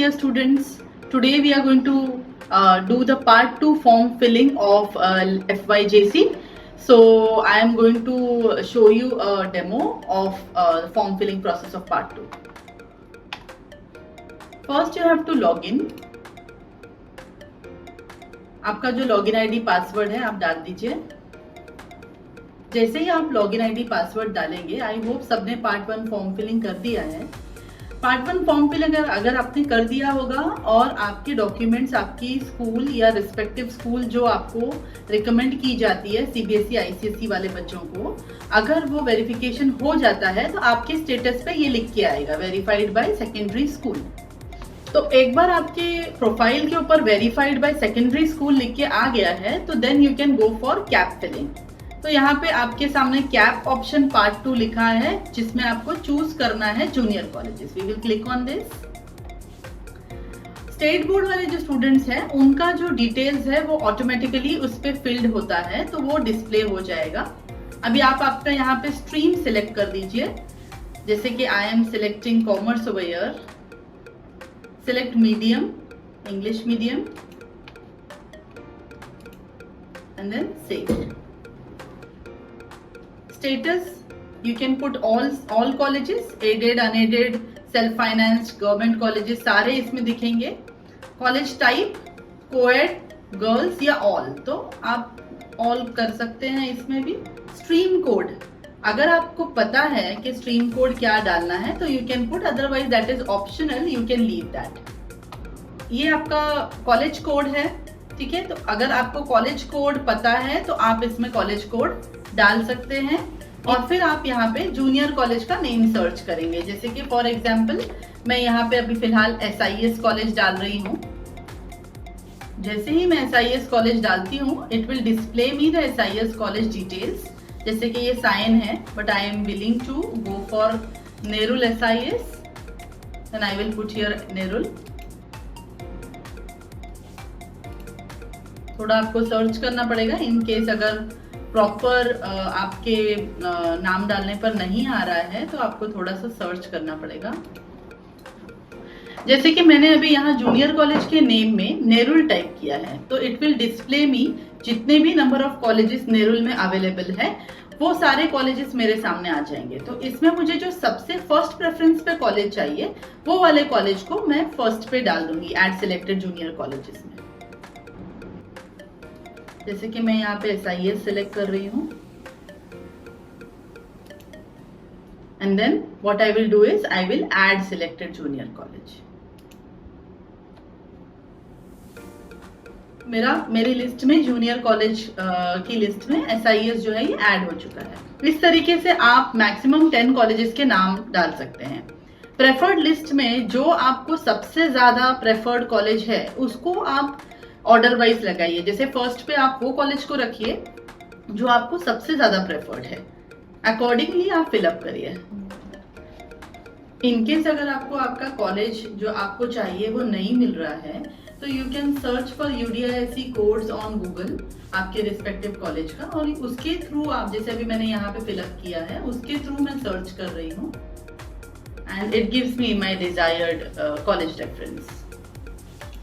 dear students. Today we are going to do the part 2 form filling of FYJC. So I am going to show you a demo of the form filling process of part 2. First you have to log in. आपका जो login ID password है आप डाल दीजिए. जैसे ही आप login ID password डालेंगे, I hope सबने पार्ट 1 फॉर्म फिलिंग कर दिया है. पार्ट 1 फॉर्म फिलिंग अगर आपने कर दिया होगा और आपके डॉक्यूमेंट्स आपकी स्कूल या रिस्पेक्टिव स्कूल जो आपको रिकमेंड की जाती है सीबीएसई आईसीएसई वाले बच्चों को, अगर वो वेरिफिकेशन हो जाता है तो आपके स्टेटस पे ये लिख के आएगा वेरीफाइड बाय सेकेंडरी स्कूल. तो एक बार आपके प्रोफाइल के ऊपर वेरीफाइड बाय सेकेंडरी स्कूल लिख के आ गया है तो then you can go for CAP filling. तो यहाँ पे आपके सामने कैप ऑप्शन पार्ट 2 लिखा है जिसमें आपको चूज करना है junior colleges. We will click on this. State board वाले जो स्टूडेंट्स हैं उनका जो डिटेल्स है वो ऑटोमेटिकली उस पे फिल्ड होता है तो वो डिस्प्ले हो जाएगा. अभी आप आपका यहाँ पे स्ट्रीम सिलेक्ट कर दीजिए. जैसे कि I am selecting commerce over here. Select medium, English medium and then save. Status, you can put all colleges, aided, unaided, self financed, government colleges सारे इसमें दिखेंगे. कॉलेज टाइप कोएड, गर्ल्स या all, तो आप ऑल कर सकते हैं इसमें भी. स्ट्रीम कोड, अगर आपको पता है कि स्ट्रीम कोड क्या डालना है तो you can put, otherwise that is optional, you can leave that. ये आपका कॉलेज कोड है, ठीक है. तो अगर आपको कॉलेज कोड पता है तो आप इसमें कॉलेज कोड डाल सकते हैं और फिर आप यहाँ पे जूनियर कॉलेज का नेम सर्च करेंगे. जैसे कि फॉर एग्जांपल मैं यहाँ पे अभी फिलहाल SIS कॉलेज डाल रही हूँ. जैसे ही मैं SIS कॉलेज डालती हूँ it will display me the SIS college details. जैसे कि ये साइन है but I am willing to go for Nerul SIS and I will put here Nerul. थोड़ा आपको सर्च करना पड़ेगा इन केस अगर प्रॉपर आपके नाम डालने पर नहीं आ रहा है तो आपको थोड़ा सा सर्च करना पड़ेगा. जैसे कि मैंने अभी यहाँ जूनियर कॉलेज के नेम में नेरुल टाइप किया है तो इट विल डिस्प्ले मी जितने भी नंबर ऑफ कॉलेजेस नेरुल में अवेलेबल है वो सारे कॉलेजेस मेरे सामने आ जाएंगे. तो इसमें मुझे जो सबसे फर्स्ट प्रेफरेंस पे कॉलेज चाहिए वो वाले कॉलेज को मैं फर्स्ट पे डाल दूंगी एड सिलेक्टेड जूनियर कॉलेजेस में. जैसे कि मैं यहाँ पे SIS सिलेक्ट कर रही हूँ and then what I will do is I will add selected junior college. मेरी लिस्ट में जूनियर कॉलेज की लिस्ट में SIS जो है ये ऐड हो चुका है. इस तरीके से आप मैक्सिमम 10 कॉलेजेस के नाम डाल सकते हैं. प्रेफर्ड लिस्ट में जो आपको सबसे ज्यादा प्रेफर्ड कॉलेज है उसको आप ऑर्डर वाइज लगाइए. जैसे फर्स्ट पे आप वो कॉलेज को रखिए जो आपको सबसे ज्यादा प्रेफर्ड है, अकॉर्डिंगली आप फिलअप करिए. इनकेस अगर आपको आपका कॉलेज जो आपको चाहिए वो नहीं मिल रहा है तो you can search for UDISE codes on Google आपके रिस्पेक्टिव कॉलेज का और उसके थ्रू आप, जैसे अभी मैंने यहाँ पे फिलअप किया है उसके थ्रू मैं सर्च कर रही हूँ and it gives me my desired college reference.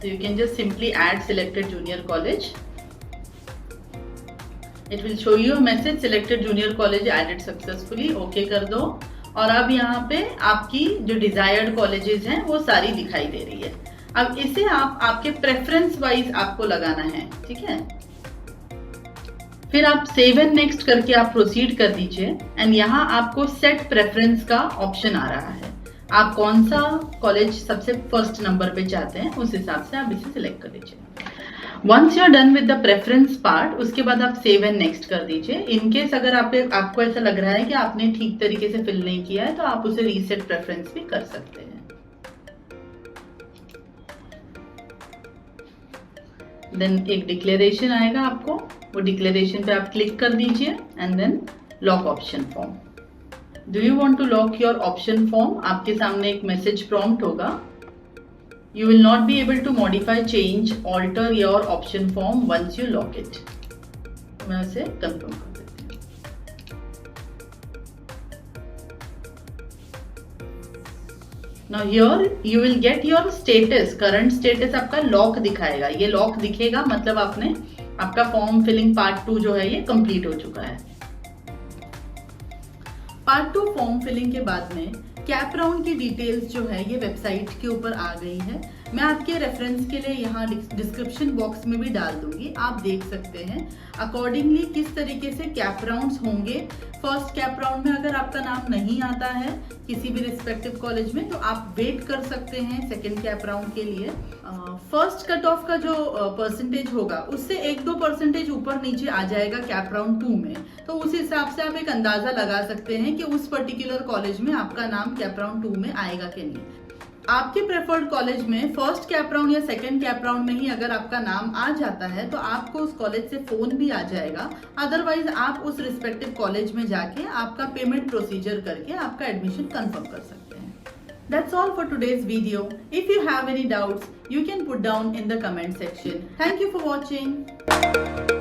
So you can just simply add selected junior college. It will show you a message selected junior college added successfully. Okay कर दो और अब यहाँ पे आपकी जो डिजायर्ड कॉलेजेस हैं वो सारी दिखाई दे रही है. अब इसे आप आपके प्रेफरेंस वाइज आपको लगाना है, ठीक है. फिर आप सेव एंड नेक्स्ट करके आप प्रोसीड कर दीजिए एंड यहाँ आपको सेट प्रेफरेंस का ऑप्शन आ रहा है. आप कौन सा कॉलेज सबसे फर्स्ट नंबर पे चाहते हैं उस हिसाब से आप इसे सिलेक्ट कर दीजिए. Once you are done with the preference part उसके बाद आप सेव एंड नेक्स्ट कर दीजिए. इनकेस अगर आपको ऐसा लग रहा है कि आपने ठीक तरीके से फिल नहीं किया है तो आप उसे रीसेट प्रेफरेंस भी कर सकते हैं. देन एक डिक्लेरेशन आएगा आपको, वो डिक्लेरेशन पे आप क्लिक कर दीजिए and then lock option form. Do you want to lock your option form? आपके सामने एक मैसेज प्रॉम्प्ट होगा. You will not be able to modify, change, alter your option form once you lock it. मैं उसे confirm कर देती हूँ. Now here you will get your status, current status आपका लॉक दिखाएगा, ये लॉक दिखेगा मतलब आपका फॉर्म फिलिंग पार्ट 2 जो है ये कंप्लीट हो चुका है। पार्ट 2 फॉर्म फिलिंग के बाद में कैप राउंड की डिटेल्स जो है ये वेबसाइट के ऊपर आ गई है। मैं आपके रेफरेंस के लिए यहाँ डिस्क्रिप्शन बॉक्स में भी डाल दूंगी, आप देख सकते हैं अकॉर्डिंगली किस तरीके से कैप राउंड्स होंगे। फर्स्ट कैप राउंड में अगर आपका नाम नहीं आता है किसी भी रिस्पेक्टिव कॉलेज में तो आप वेट कर सकते हैं सेकेंड कैप राउंड के लिए। फर्स्ट कट ऑफ का जो परसेंटेज होगा उससे 1-2% ऊपर नीचे आ जाएगा कैप राउंड 2 में, तो उस हिसाब से आप एक अंदाजा लगा सकते हैं कि उस पर्टिकुलर कॉलेज में आपका नाम कैप राउंड 2 में आएगा कि नहीं। आपके प्रेफर्ड कॉलेज में फर्स्ट कैप राउंड या सेकंड कैप राउंड में ही अगर आपका नाम आ जाता है तो आपको उस कॉलेज से फोन भी आ जाएगा, अदरवाइज आप उस रिस्पेक्टिव कॉलेज में जाके आपका पेमेंट प्रोसीजर करके आपका एडमिशन कंफर्म कर सकते हैं। That's all for today's video. If you have any doubts, you can put down in the comment section. Thank you for watching.